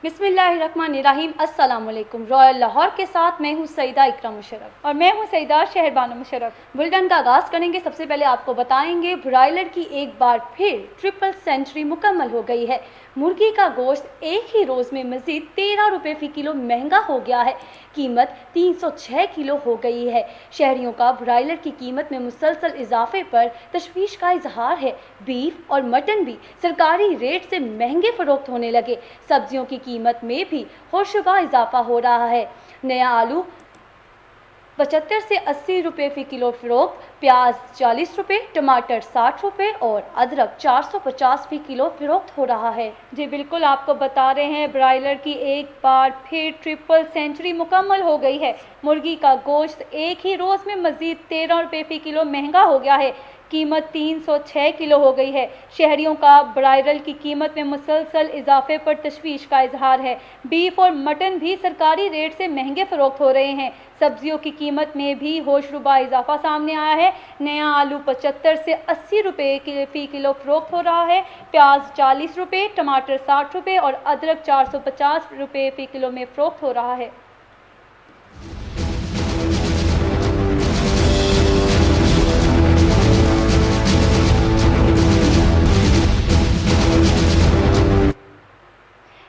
बिस्मिल्लाहिर्रहमानिर्रहीम। अस्सलाम वालेकुम। रॉयल लाहौर के साथ मैं हूँ सईदा इकराम मुशर्रफ और मैं हूँ सईदा शहरबानो मुशर्रफ। बुलेटिन का आगाज़ करेंगे। सबसे पहले आपको बताएंगे ब्रॉयलर की एक बार फिर ट्रिपल सेंचुरी मुकम्मल हो गई है। मुर्गी का गोश्त एक ही रोज़ में मज़ीद 13 रुपये फ़ी किलो महंगा हो गया है। कीमत 306 किलो हो गई है। शहरियों का ब्रॉयलर की कीमत में मुसलसल इजाफे पर तशवीश का इजहार है। बीफ और मटन भी सरकारी रेट से महंगे फ़रोख्त होने लगे। सब्जियों की कीमत में भी होशरुबा इजाफा हो रहा है। नया आलू 75 से 80 रुपये फ़ी किलो फ़रोख्त, प्याज 40 रुपये, टमाटर 60 रुपये और अदरक 450 फ़ी किलो फ़रोख्त हो रहा है। जी बिल्कुल, आपको बता रहे हैं ब्रॉयलर की एक बार फिर ट्रिपल सेंचुरी मुकम्मल हो गई है। मुर्गी का गोश्त एक ही रोज़ में मज़ीद 13 रुपये फ़ी किलो महंगा हो गया है। कीमत 306 किलो हो गई है। शहरियों का ब्रॉयलर की कीमत में मुसलसल इजाफे पर तशवीश का इजहार है। बीफ और मटन भी सरकारी रेट से महंगे फ़रोख्त हो रहे हैं। सब्जियों की कीमत में भी होशरुबा इजाफा सामने आया है। नया आलू 75 से 80 रुपये फ़ी किलो फ़रोख्त हो रहा है। प्याज 40 रुपये, टमाटर 60 रुपये और अदरक 450 रुपये फ़ी किलो में फ़रोख्त हो रहा है।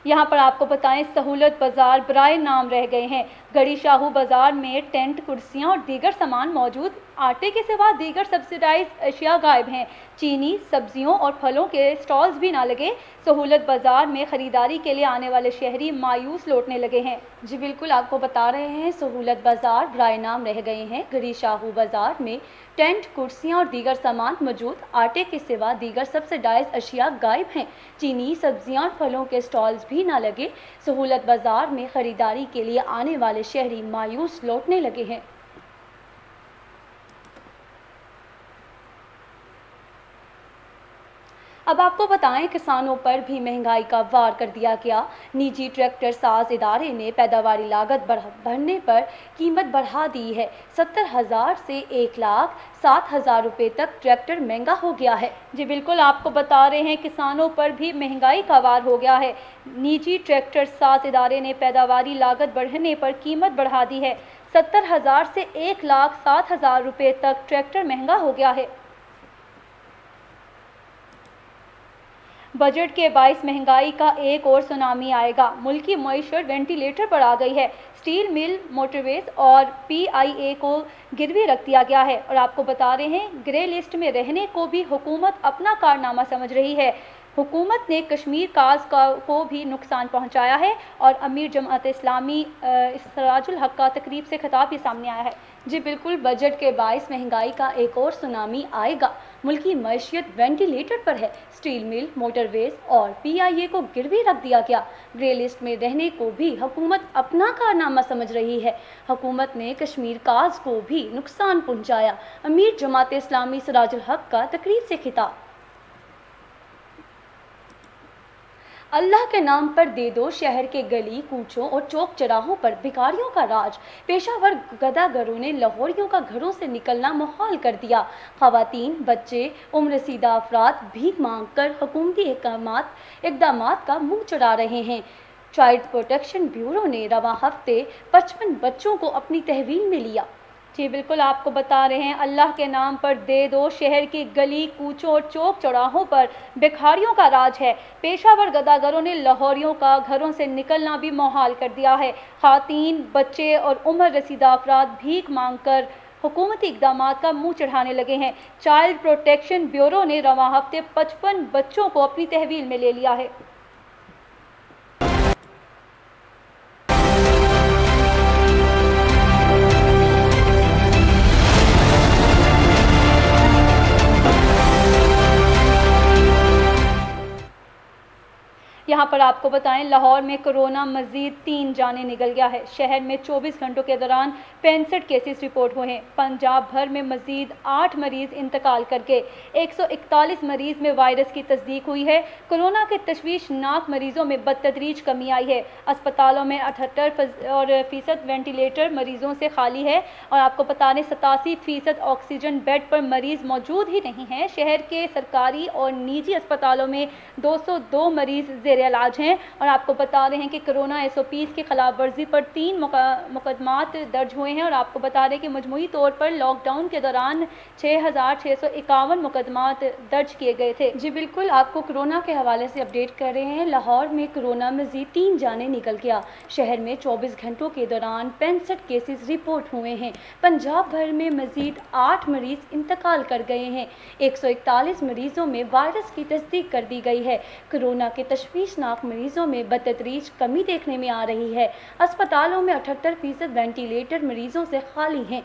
यहाँ पर आपको बताएं, सहूलत बाज़ार बराए नाम रह गए हैं। गड़ी शाहू बाज़ार में टेंट, कुर्सियाँ और दीगर सामान मौजूद। आटे के सिवा दीगर सब्सिडाइज अशिया गायब हैं। चीनी, सब्जियों और फलों के स्टॉल्स भी ना लगे। सहूलत बाज़ार में ख़रीदारी के लिए आने वाले शहरी मायूस लौटने लगे हैं। जी बिल्कुल, आपको बता रहे हैं सहूलत बाज़ार बराए नाम रह गए हैं। गड़ी शाहू बाज़ार में टेंट, कुर्सियाँ और दीगर सामान मौजूद। आटे के सिवा दीगर सब्सिडाइज अशिया गायब हैं। चीनी, सब्जियाँ और फलों के स्टॉल्स भी ना लगे। सहूलत बाज़ार में ख़रीदारी के लिए आने वाले शहरी मायूस लौटने लगे हैं। अब आपको बताएं, किसानों पर भी महंगाई का वार कर दिया गया। निजी ट्रैक्टर साज इदारे ने पैदावारी लागत बढ़ने पर कीमत बढ़ा दी है। 70,000 से 1,07,000 रुपये तक ट्रैक्टर महंगा हो गया है। जी बिल्कुल, आपको बता रहे हैं किसानों पर भी महंगाई का वार हो गया है। निजी ट्रैक्टर साज इदारे ने पैदावारी लागत बढ़ने पर कीमत बढ़ा दी है। 70,000 से 1,07,000 रुपये तक ट्रैक्टर महंगा हो गया है। बजट के बाइस महंगाई का एक और सुनामी आएगा। मुल्की मईशत वेंटिलेटर पर आ गई है। स्टील मिल, मोटरवेज और PIA को गिरवी रख दिया गया है। और आपको बता रहे हैं, ग्रे लिस्ट में रहने को भी हुकूमत अपना कारनामा समझ रही है। हुकूमत ने कश्मीर काज को भी नुकसान पहुंचाया है। और अमीर जमात इस्लामी सराजुल हक का तकरीब से खिताब भी सामने आया है। जी बिल्कुल, बजट के बाइस महंगाई का एक और सुनामी आएगा। मुल्की मईशत वेंटिलेटर पर है। स्टील मिल, मोटरवेज और PIA को गिरवी रख दिया गया। ग्रे लिस्ट में रहने को भी हुकूमत अपना कारनामा समझ रही है। हुकूमत ने कश्मीर काज को भी नुकसान पहुंचाया। अमीर जमात इस्लामी सराजुल हक का तकरीब से खिताब। अल्लाह के नाम पर दे दो शहर के गली कूचों और चौक चौराहों पर भिखारियों का राज। पेशावर गदागरों ने लाहौरियों का घरों से निकलना मुहाल कर दिया। ख़वातीन, बच्चे, उम्ररसीदा अफराद भीख मांग कर हुकूमती इक़दामात का मुंह चढ़ा रहे हैं। चाइल्ड प्रोटेक्शन ब्यूरो ने रवां हफ्ते 55 बच्चों को अपनी तहवील में लिया। जी बिल्कुल, आपको बता रहे हैं, अल्लाह के नाम पर दे दो शहर की गली कूचों और चौक चौराहों पर भिखारियों का राज है। पेशावर गदागरों ने लाहौरियों का घरों से निकलना भी मुहाल कर दिया है। ख़वातीन, बच्चे और उम्र रसीदा अफराद भीख मांग कर हुकूमती इक़दामात का मुंह चढ़ाने लगे हैं। चाइल्ड प्रोटेक्शन ब्यूरो ने रवां हफ्ते 55 बच्चों को अपनी तहवील में ले लिया है। यहाँ पर आपको बताएं, लाहौर में कोरोना मजीद 3 जानें निकल गया है। शहर में 24 घंटों के दौरान 65 केसेस रिपोर्ट हुए हैं। पंजाब भर में मजीद 8 मरीज इंतकाल करके 141 मरीज में वायरस की तस्दीक हुई है। कोरोना के तशवीशनाक मरीजों में बदतदरीज कमी आई है। अस्पतालों में 78% वेंटिलेटर मरीजों से खाली है और आपको बता दें 87% ऑक्सीजन बेड पर मरीज मौजूद ही नहीं है। शहर के सरकारी और निजी अस्पतालों में 202 मरीज ज़ेर इलाज हैं। और आपको बता रहे हैं कि कोरोना SOPs की खिलाफ वर्जी पर 3 मुकदमात दर्ज हुए हैं। और आपको बता रहे हैं कि मजमूई तौर पर लॉकडाउन के दौरान 6,651 मुकदमात दर्ज किए गए थे। जी बिल्कुल, आपको कोरोना के हवाले से अपडेट कर रहे हैं। लाहौर में कोरोना मजीद 3 जाने निकल गया। शहर में 24 घंटों के दौरान 65 केसेस रिपोर्ट हुए हैं। पंजाब भर में मजीद 8 मरीज इंतकाल कर गए हैं। 141 मरीजों में वायरस की तस्दीक कर दी गई है। कोरोना के तशवीशनाक मरीजों में बतदरीज कमी देखने में आ रही है। अस्पतालों में 78% वेंटिलेटर मरीजों से खाली हैं।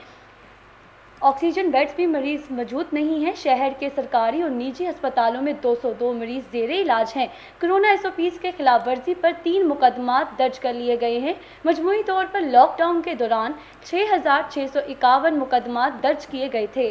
ऑक्सीजन बेड्स भी मरीज मौजूद नहीं हैं। शहर के सरकारी और निजी अस्पतालों में 202 मरीज ज़ेरे इलाज हैं। कोरोना SOPs के खिलाफ वर्जी पर 3 मुकदमात दर्ज कर लिए गए हैं। मजमूई तौर पर लॉकडाउन के दौरान 6,651 मुकदमात दर्ज किए गए थे।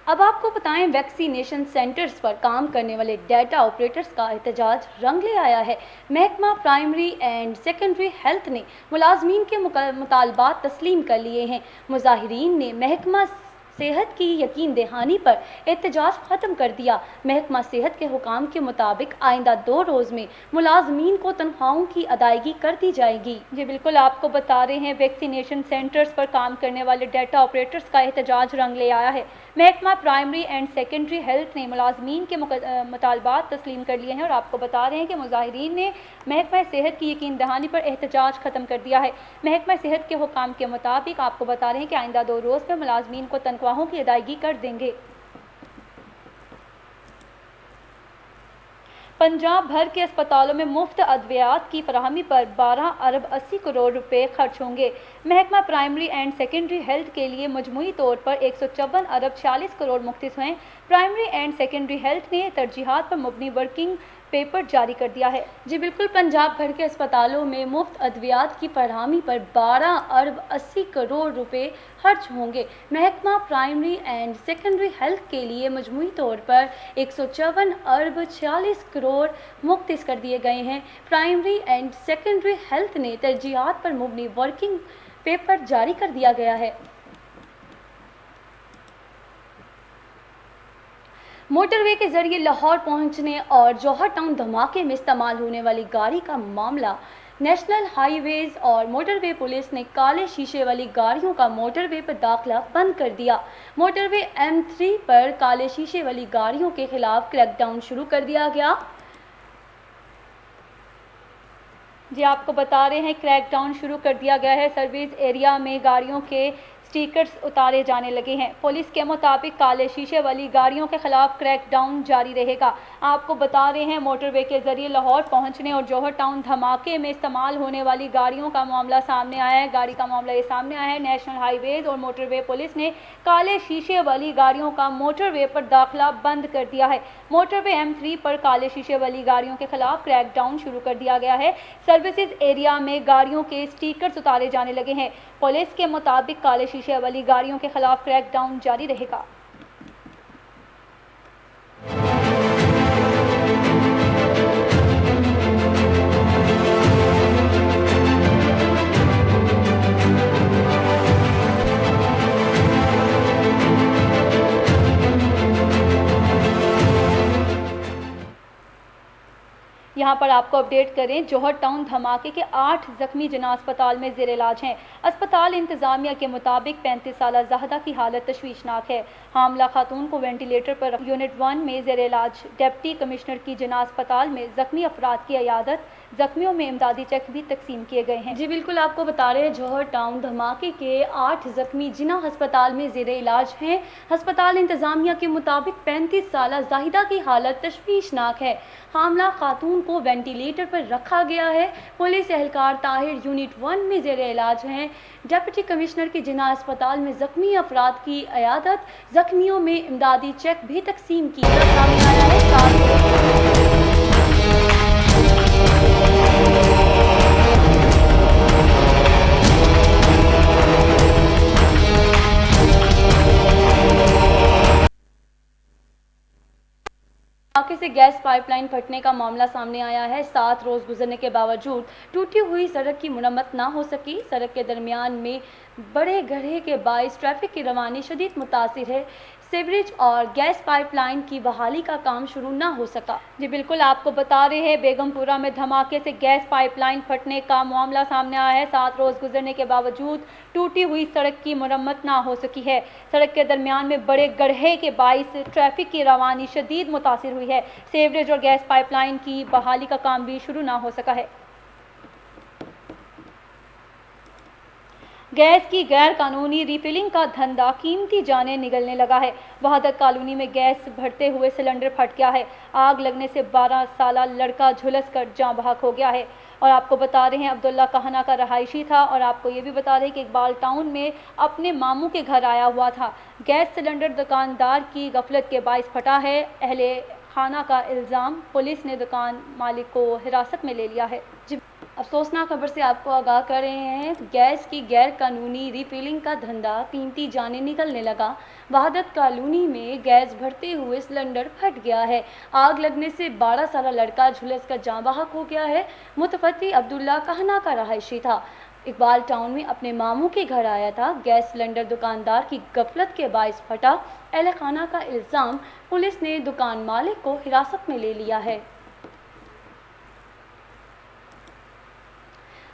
अब आपको बताएं, वैक्सीनेशन सेंटर्स पर काम करने वाले डेटा ऑपरेटर्स का एहतजाज रंग ले आया है। महकमा प्राइमरी एंड सेकेंडरी हेल्थ ने मुलाजमीन के मुतालबात तस्लीम कर लिए हैं। मुजाहिरीन ने महकमा सेहत की यकीन दहानी पर एहतजाज ख़त्म कर दिया। महकमा सेहत के हुकाम के मुताबिक आइंदा 2 रोज़ में मुलाजमीन को तनख्वाहों की अदायगी कर दी जाएगी। जी बिल्कुल, आपको बता रहे हैं वैक्सीनेशन सेंटर्स पर काम करने वाले डेटा ऑपरेटर्स का एहतजाज रंग ले आया है। महकमा प्राइमरी एंड सेकेंडरी हेल्थ ने मुलाजमीन के मुतालबात तस्लीम कर लिए हैं। और आपको बता रहे हैं कि मुजाहिरीन ने महकमा सेहत की यकीन दहानी पर एहतजाज ख़त्म कर दिया है। महकमा सेहत के हुकाम के मुताबिक आपको बता रहे हैं कि आइंदा 2 रोज़ में मुलाजमीन को तनख्वाहों की अदायगी कर देंगे। पंजाब भर के अस्पतालों में मुफ्त अद्वियात की फराहमी पर 12 अरब 80 करोड़ रुपए खर्च होंगे। महकमा प्राइमरी एंड सेकेंडरी हेल्थ के लिए मजमूई तौर पर 154 अरब 40 करोड़ मुख्तस हैं। प्राइमरी एंड सेकेंडरी हेल्थ ने तरजीहात पर मबनी वर्किंग पेपर जारी कर दिया है। जी बिल्कुल, पंजाब भर के अस्पतालों में मुफ्त अद्वियात की फरहमी पर 12 अरब 80 करोड़ रुपए खर्च होंगे। महकमा प्राइमरी एंड सेकेंडरी हेल्थ के लिए मजमूई तौर पर 154 अरब 40 करोड़ मुख्तस कर दिए गए हैं। प्राइमरी एंड सेकेंडरी हेल्थ ने तरजीहात पर मबनी वर्किंग पेपर जारी कर दिया गया है। मोटरवे के जरिए लाहौर पहुंचने और जौहर टाउन धमाके में इस्तेमाल होने वाली गाड़ी का मामला, नेशनल हाईवेज और मोटरवे पुलिस ने काले शीशे वाली गाड़ियों का मोटरवे पर दाखिला बंद कर दिया। मोटरवे M3 पर काले शीशे वाली गाड़ियों के खिलाफ क्रैकडाउन शुरू कर दिया गया। जी आपको बता रहे हैं क्रैकडाउन शुरू कर दिया गया है। सर्विस एरिया में गाड़ियों के स्टिकर्स उतारे जाने लगे हैं। पुलिस के मुताबिक काले शीशे वाली गाड़ियों के खिलाफ क्रैकडाउन जारी रहेगा। आपको बता रहे हैं मोटरवे के जरिए लाहौर पहुंचने और जौहर टाउन धमाके में इस्तेमाल होने वाली गाड़ियों का मामला सामने आया है। गाड़ी का मामला ये सामने आया है। नेशनल हाईवेज और मोटरवे पुलिस ने काले शीशे वाली गाड़ियों का मोटरवे पर दाखिला बंद कर दिया है। मोटरवे M3 पर काले शीशे वाली गाड़ियों के खिलाफ क्रैकडाउन शुरू कर दिया गया है। सर्विसेज एरिया में गाड़ियों के स्टिकर्स उतारे जाने लगे हैं। पुलिस के मुताबिक काले शीशे वाली गाड़ियों के खिलाफ क्रैकडाउन जारी रहेगा। यहाँ पर आपको अपडेट करें, जौहर टाउन धमाके के 8 जख्मी जना अस्पताल में ज़ेर इलाज हैं। अस्पताल इंतज़ामिया के मुताबिक 35 साल ज़ाहिदा की हालत तशवीशनाक है। हामला खातून को वेंटिलेटर पर यूनिट 1 में ज़ेर इलाज। डिप्टी कमिश्नर की जना अस्पताल में जख्मी अफराद की इयादत। जख्मियों में इमदादी चेक भी तकसीम किए गए हैं। जी बिल्कुल, आपको बता रहे हैं जौहर टाउन धमाके के 8 जख्मी जिना अस्पताल में ज़ेर इलाज हैं। अस्पताल इंतज़ामिया के मुताबिक 35 साल ज़ाहिदा की हालत तशवीशनाक है। हामला खातून को वेंटिलेटर पर रखा गया है। पुलिस एहलकार ताहिर यूनिट 1 में ज़ेर इलाज हैं। डिप्टी कमिश्नर की जिना अस्पताल में जख्मी अफराद की इयादत। जख्मियों में इमदादी चेक भी तकसीम किया सामने आया है। धमाके से गैस पाइपलाइन फटने का मामला सामने आया है। 7 रोज गुजरने के बावजूद टूटी हुई सड़क की मुरम्मत ना हो सकी। सड़क के दरमियान में बड़े गड्ढे के बाइस ट्रैफिक की रवानी शदीद मुतासिर है। सीवरेज और गैस पाइपलाइन की बहाली का काम शुरू ना हो सका। जी बिल्कुल, आपको बता रहे हैं बेगमपुरा में धमाके से गैस पाइपलाइन फटने का मामला सामने आया है। 7 रोज गुजरने के बावजूद टूटी हुई सड़क की मरम्मत ना हो सकी है। सड़क के दरमियान में बड़े गड्ढे के बाइस ट्रैफिक की रवानी शदीद मुतासिर हुई है। सीवरेज और गैस पाइपलाइन की बहाली का काम भी शुरू ना हो सका है। गैस की गैर कानूनी रिफिलिंग का धंधा कीमती जानें निगलने लगा है। वहादत कॉलोनी में गैस भरते हुए सिलेंडर फट गया है। आग लगने से 12 साला लड़का झुलस कर जाँ बहक हो गया है। और आपको बता रहे हैं अब्दुल्ला कहना का रहायशी था। और आपको ये भी बता रहे हैं कि इकबाल टाउन में अपने मामू के घर आया हुआ था। गैस सिलेंडर दुकानदार की गफलत के बाइस फटा है। अहले खाना का इल्ज़ाम, पुलिस ने दुकान मालिक को हिरासत में ले लिया है। अफसोसनाक खबर से आपको आगाह कर रहे हैं, गैस की गैर कानूनी रिफिलिंग का धंधा कीमती जानें निकलने लगा। वहादत कॉलोनी में गैस भरते हुए सिलेंडर फट गया है। आग लगने से 12 साला लड़का झुलस कर जाँ बहक हो गया है। मुतवफ़्फ़ी अब्दुल्ला कहना का रहायशी था। इकबाल टाउन में अपने मामू के घर आया था। गैस सिलेंडर दुकानदार की गफलत के बाइस फटा। अहले खाना का इल्ज़ाम, पुलिस ने दुकान मालिक को हिरासत में ले लिया है।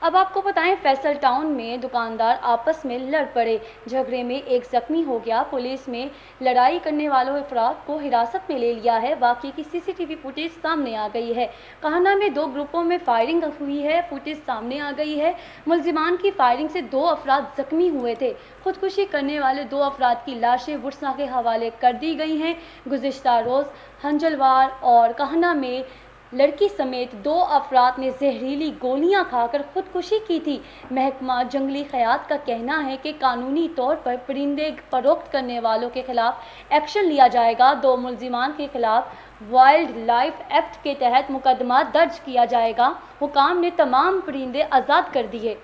अब आपको बताएं, फैसल टाउन में दुकानदार आपस में लड़ पड़े। झगड़े में एक जख्मी हो गया। पुलिस में लड़ाई करने वालों अफराद को हिरासत में ले लिया है। वाक़ये की सीसीटीवी फुटेज सामने आ गई है। कहना में 2 ग्रुपों में फायरिंग हुई है। फुटेज सामने आ गई है। मुलजिमान की फायरिंग से 2 अफराद जख्मी हुए थे। खुदकुशी करने वाले 2 अफराद की लाशें बुरसा के हवाले कर दी गई हैं। गुज़िश्ता रोज़ हंजलवार और कहना में लड़की समेत 2 अफराद ने जहरीली गोलियां खाकर खुदकुशी की थी। महकमा जंगली हयात का कहना है कि कानूनी तौर पर परिंदे फरोख्त करने वालों के खिलाफ एक्शन लिया जाएगा। 2 मुलजिमान के खिलाफ वाइल्ड लाइफ एक्ट के तहत मुकदमा दर्ज किया जाएगा। हुकाम ने तमाम परिंदे आज़ाद कर दिए।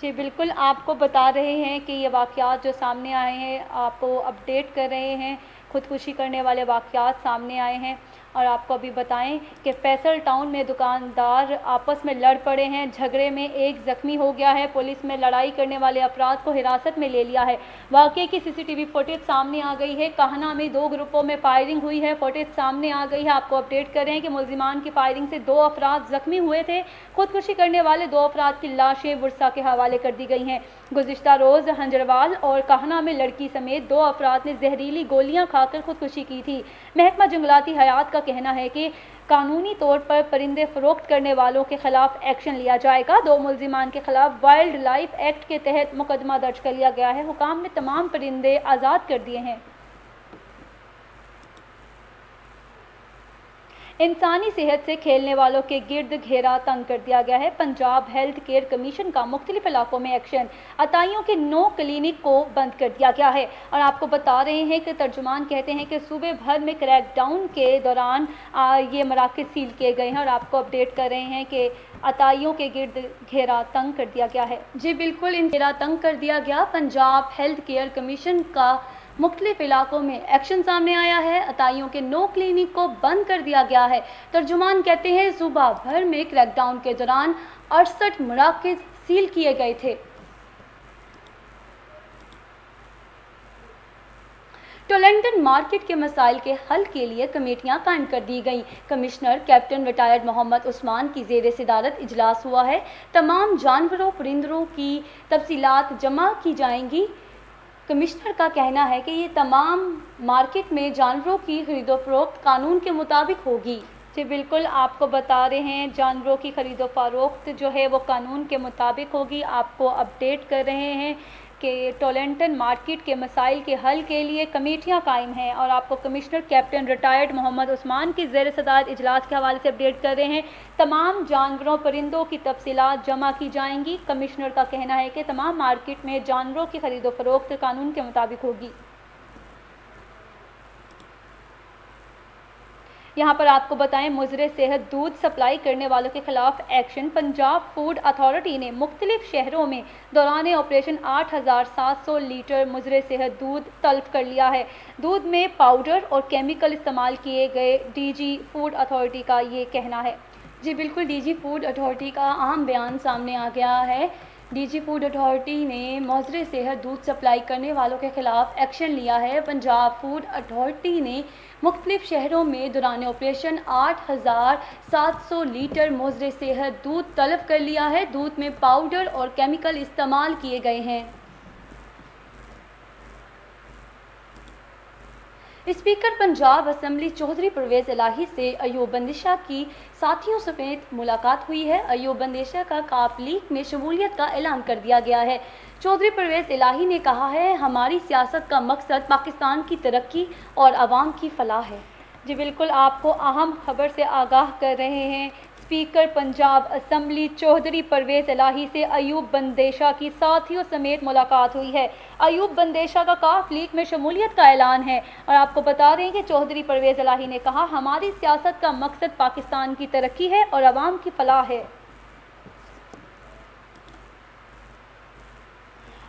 जी बिल्कुल, आपको बता रहे हैं कि ये वाक़यात जो सामने आए हैं, आपको अपडेट कर रहे हैं। खुदकुशी करने वाले वाक़यात सामने आए हैं। और आपको अभी बताएं कि फैसल टाउन में दुकानदार आपस में लड़ पड़े हैं। झगड़े में एक ज़ख्मी हो गया है। पुलिस में लड़ाई करने वाले अफराद को हिरासत में ले लिया है। वाक़ये की सीसीटीवी फुटेज सामने आ गई है। कहना में 2 ग्रुपों में फायरिंग हुई है। फुटेज सामने आ गई है। आपको अपडेट कर रहे हैं कि मुलजिमान की फायरिंग से 2 अफराद ज़ख्मी हुए थे। खुदकुशी करने वाले 2 अफराद की लाशें बुरसा के हवाले कर दी गई हैं। गुज़िश्ता रोज़ हंजरवाल और कहना में लड़की समेत 2 अफराद ने जहरीली गोलियां खाकर खुदकुशी की थी। महकमा जंगलाती हयात का कहना है कि कानूनी तौर पर परिंदे फरोख्त करने वालों के खिलाफ एक्शन लिया जाएगा। 2 मुलजिमान के खिलाफ वाइल्ड लाइफ एक्ट के तहत मुकदमा दर्ज कर लिया गया है। हुकाम ने तमाम परिंदे आज़ाद कर दिए हैं। इंसानी सेहत से खेलने वालों के गिर्द घेरा तंग कर दिया गया है। पंजाब हेल्थ केयर कमीशन का मुख्तलिफ इलाकों में एक्शन। अताइयों के 9 क्लिनिक को बंद कर दिया गया है। और आपको बता रहे हैं कि तर्जुमान कहते हैं कि सूबे भर में क्रैकडाउन के दौरान ये मराकज़ सील किए गए हैं। और आपको अपडेट कर रहे हैं कि अताइयों के गिर्द घेरा तंग कर दिया गया है। जी बिल्कुल, इन घेरा तंग कर दिया गया। पंजाब हेल्थ केयर कमीशन का मुख्तलिफ इलाकों में एक्शन सामने आया है। अताइयों के 9 क्लिनिक को बंद कर दिया गया है। तर्जुमान कहते हैं सूबा भर में क्रैकडाउन के दौरान 68 मराकज़ सील किए गए थे। टोलेंटन मार्केट के मसाइल के हल के लिए कमेटियां कायम कर दी गई। Commissioner captain retired Mohammad Usman की ज़ेर सदारत इजलास हुआ है। तमाम जानवरों परिंदों की तफसीलात जमा की जाएंगी। कमिश्नर का कहना है कि ये तमाम मार्केट में जानवरों की खरीदो फरोख्त कानून के मुताबिक होगी। जी बिल्कुल, आपको बता रहे हैं जानवरों की खरीदो फरोख्त जो है वो कानून के मुताबिक होगी। आपको अपडेट कर रहे हैं कि टोलेंटन मार्केट के मसाइल के हल के लिए कमेटियां कायम हैं। और आपको commissioner captain retired Mohammad Usman की ज़ेर सदारत इजलास के हवाले से अपडेट कर रहे हैं। तमाम जानवरों परिंदों की तफसीलात जमा की जाएंगी। कमिश्नर का कहना है कि तमाम मार्केट में जानवरों की खरीदो फरोख्त कानून के मुताबिक होगी। यहाँ पर आपको बताएं, मुज़र सेहत दूध सप्लाई करने वालों के खिलाफ एक्शन। पंजाब फूड अथॉरिटी ने मुख्तलिफ शहरों में दौरान ऑपरेशन 8,700 लीटर मुज़र सेहत दूध तल्फ कर लिया है। दूध में पाउडर और केमिकल इस्तेमाल किए गए, डीजी फूड अथॉरिटी का ये कहना है। जी बिल्कुल, डीजी फूड अथॉरिटी का अहम बयान सामने आ गया है। डीजी फूड अथॉरिटी ने मुज़र सेहत दूध सप्लाई करने वालों के खिलाफ एक्शन लिया है। पंजाब फूड अथॉरिटी ने मुख्तलिफ शहरों में दौरान ऑपरेशन 8,700 लीटर मुज़र सेहत दूध तलब कर लिया है। दूध में पाउडर और केमिकल इस्तेमाल किए गए हैं। स्पीकर पंजाब असेंबली चौधरी परवेज़ इलाही से अयूब अंदेशा की साथियों समेत मुलाकात हुई है। अयूब अंदेशा का काप लीग में शमूलियत का ऐलान कर दिया गया है। चौधरी परवेज़ इलाही ने कहा है, हमारी सियासत का मकसद पाकिस्तान की तरक्की और आवाम की फलाह है। जी बिल्कुल, आपको अहम खबर से आगाह कर रहे हैं। स्पीकर पंजाब असेंबली चौधरी परवेज़ इलाही से अयूब बंदेशा की साथियों समेत मुलाकात हुई है। अयूब बंदेशा का काफ लीग में शमूलियत का ऐलान है और आपको बता रहे हैं कि चौधरी परवेज़ इलाही ने कहा, हमारी सियासत का मकसद पाकिस्तान की तरक्की है और आवाम की फलाह है।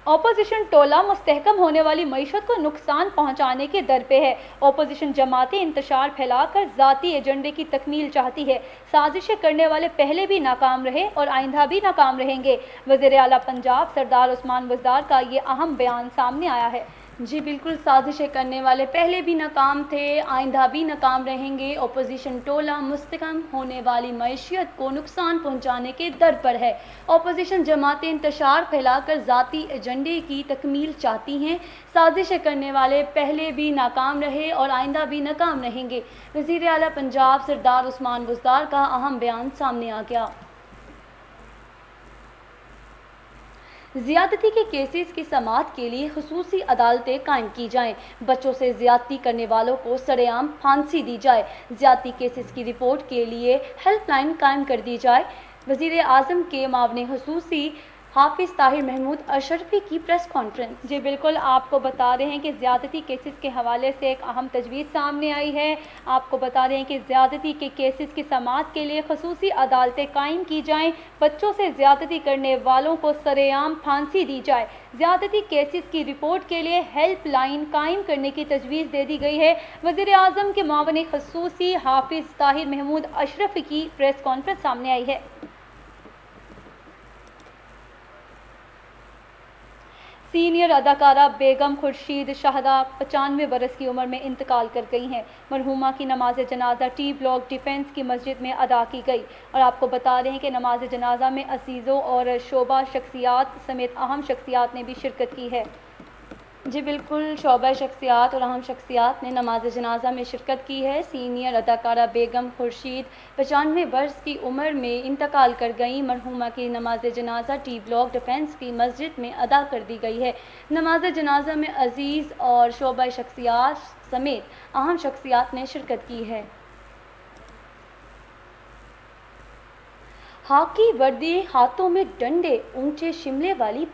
अपोजिशन टोला मुस्तहकम होने वाली मईशत को नुकसान पहुंचाने के दर पे है। अपोजिशन जमातें इंतशार फैलाकर ज़ाती एजेंडे की तकमील चाहती है। साजिशें करने वाले पहले भी नाकाम रहे और आइंदा भी नाकाम रहेंगे। वज़ीर आला पंजाब सरदार उस्मान बुज़दार का ये अहम बयान सामने आया है। जी बिल्कुल, साजिशें करने वाले पहले भी नाकाम थे, आइंदा भी नाकाम रहेंगे। अपोजिशन टोला मुस्तहकम होने वाली मईशत को नुकसान पहुंचाने के दर पर है। अपोजिशन जमातें इंतशार फैलाकर ज़ाती एजेंडे की तकमील चाहती हैं। साजिशें करने वाले पहले भी नाकाम रहे और आइंदा भी नाकाम रहेंगे। वज़ीर आला पंजाब सरदार उस्मान बुज़दार का अहम बयान सामने आ गया। ज़्यादती के केसेस की समाअत के लिए खुसूसी अदालतें कायम की जाएं। बच्चों से ज़्यादती करने वालों को सरेआम फांसी दी जाए। ज़्यादती केसेस की रिपोर्ट के लिए हेल्पलाइन कायम कर दी जाए। वज़ीर आज़म के मावने खुसूसी हाफिज़ ताहिर महमूद अशरफी की प्रेस कॉन्फ्रेंस। जी बिल्कुल, आपको बता रहे हैं कि ज़्यादती केसेस के हवाले से एक अहम तजवीज़ सामने आई है। आपको बता रहे हैं कि ज़्यादती के केसेस की समाअत के लिए खुसूसी अदालतें कायम की जाएं। बच्चों से ज़्यादती करने वालों को सरेआम फांसी दी जाए। ज़्यादती केसेस की रिपोर्ट के लिए हेल्प लाइन कायम करने की तजवीज़ दे दी गई है। वज़ीर आज़म के मावने खुसूसी हाफिज़ ताहिर महमूद अशरफी की प्रेस कॉन्फ्रेंस सामने आई है। सीनियर अदाकारा बेगम खुर्शीद शाहदा 95 बरस की उम्र में इंतकाल कर गई हैं। मरहूमा की नमाज जनाजा टी ब्लॉक डिफेंस की मस्जिद में अदा की गई और आपको बता रहे हैं कि नमाज जनाजा में अजीज़ों और शोबा शख्सियात समेत अहम शख्सियात ने भी शिरकत की है। जी बिल्कुल, शोबा शख्सियात और अहम शख्सियात ने नमाज जनाजा में शिरकत की है। सीनियर अदाकारा बेगम खुर्शीद 95 बरस की उम्र में इंतकाल कर गई। मरहूमा की नमाज जनाजा टी ब्लॉक डिफेंस की मस्जिद में अदा कर दी गई है। नमाज जनाजा में अजीज़ और शोबा शख्सियात समेत अहम शख्सियात ने शिरकत की है। हाकी वर्दी, हाथों में डंडे, ऊंचे शिमले वाली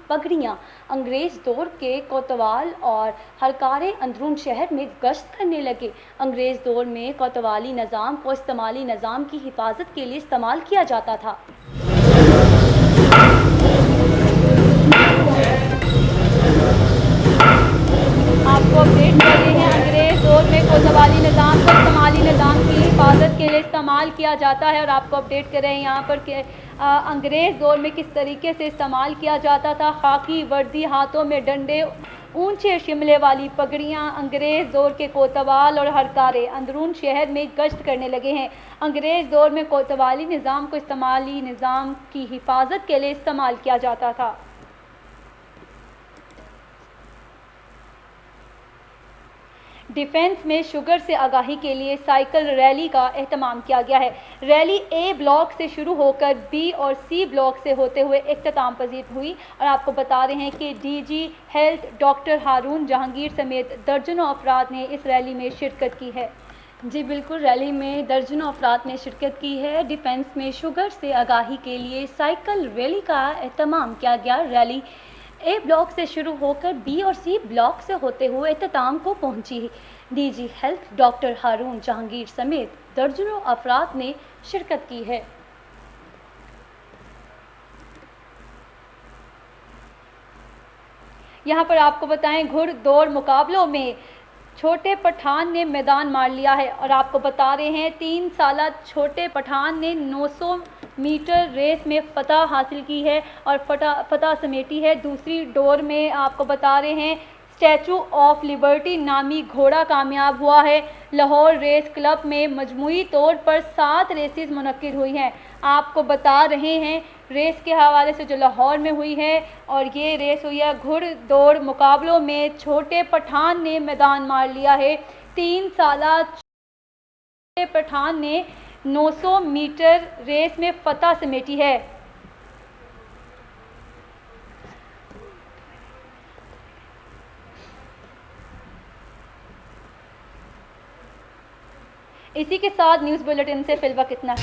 पगड़ियाँ अंग्रेज़ दौर के कोतवाल और हरकारे अंदरून शहर में गश्त करने लगे। अंग्रेज़ दौर में कोतवाली निज़ाम को इस्तेमाली निज़ाम की हिफाजत के लिए इस्तेमाल किया जाता था। आपको अपडेट कर रहे हैं, अंग्रेज़ दौर में कोतवाली निज़ाम को इस्तेमाली निज़ाम की हिफाजत के लिए इस्तेमाल किया जाता है और आपको अपडेट कर रहे हैं यहाँ पर कि अंग्रेज़ दौर में किस तरीके से इस्तेमाल किया जाता था। खाकी वर्दी, हाथों में डंडे, ऊंचे शिमले वाली पगड़ियाँ अंग्रेज़ दौर के कोतवाल और हरकारे अंदरून शहर में गश्त करने लगे हैं। अंग्रेज़ दौर में कोतवाली निज़ाम को इस्तेमाली निज़ाम की हिफाजत के लिए इस्तेमाल किया जाता था। डिफेंस में शुगर से आगाही के लिए साइकिल रैली का एहतमाम किया गया है। रैली ए ब्लॉक से शुरू होकर बी और सी ब्लॉक से होते हुए इख्तिताम पजीर हुई और आपको बता रहे हैं कि डीजी हेल्थ डॉक्टर हारून जहांगीर समेत दर्जनों अफराद ने इस रैली में शिरकत की है। जी बिल्कुल, रैली में दर्जनों अफराद ने शिरकत की है। डिफेंस में शुगर से आगाही के लिए साइकिल रैली का एहतमाम किया गया। रैली ए ब्लॉक से शुरू होकर बी और सी ब्लॉक से होते हुए इख्तिताम को पहुंची। डीजी हेल्थ डॉक्टर हारून जहांगीर समेत दर्जनों अफराद ने शिरकत की है। यहाँ पर आपको बताएं, घुड़दौड़ मुकाबलों में छोटे पठान ने मैदान मार लिया है और आपको बता रहे हैं 3 साला छोटे पठान ने 900 मीटर रेस में फतह हासिल की है और फतह समेटी है। दूसरी दौड़ में आपको बता रहे हैं स्टैचू ऑफ लिबर्टी नामी घोड़ा कामयाब हुआ है। लाहौर रेस क्लब में मजमूई तौर पर 7 रेसेस मुनक्किद हुई हैं। आपको बता रहे हैं रेस के हवाले से जो लाहौर में हुई है और ये रेस हुई है घुड़दौड़ मुकाबलों में छोटे पठान ने मैदान मार लिया है। 3 साला छोटे पठान ने 900 मीटर रेस में फतह समेटी है। इसी के साथ न्यूज़ बुलेटिन से फिलवक्त इतना।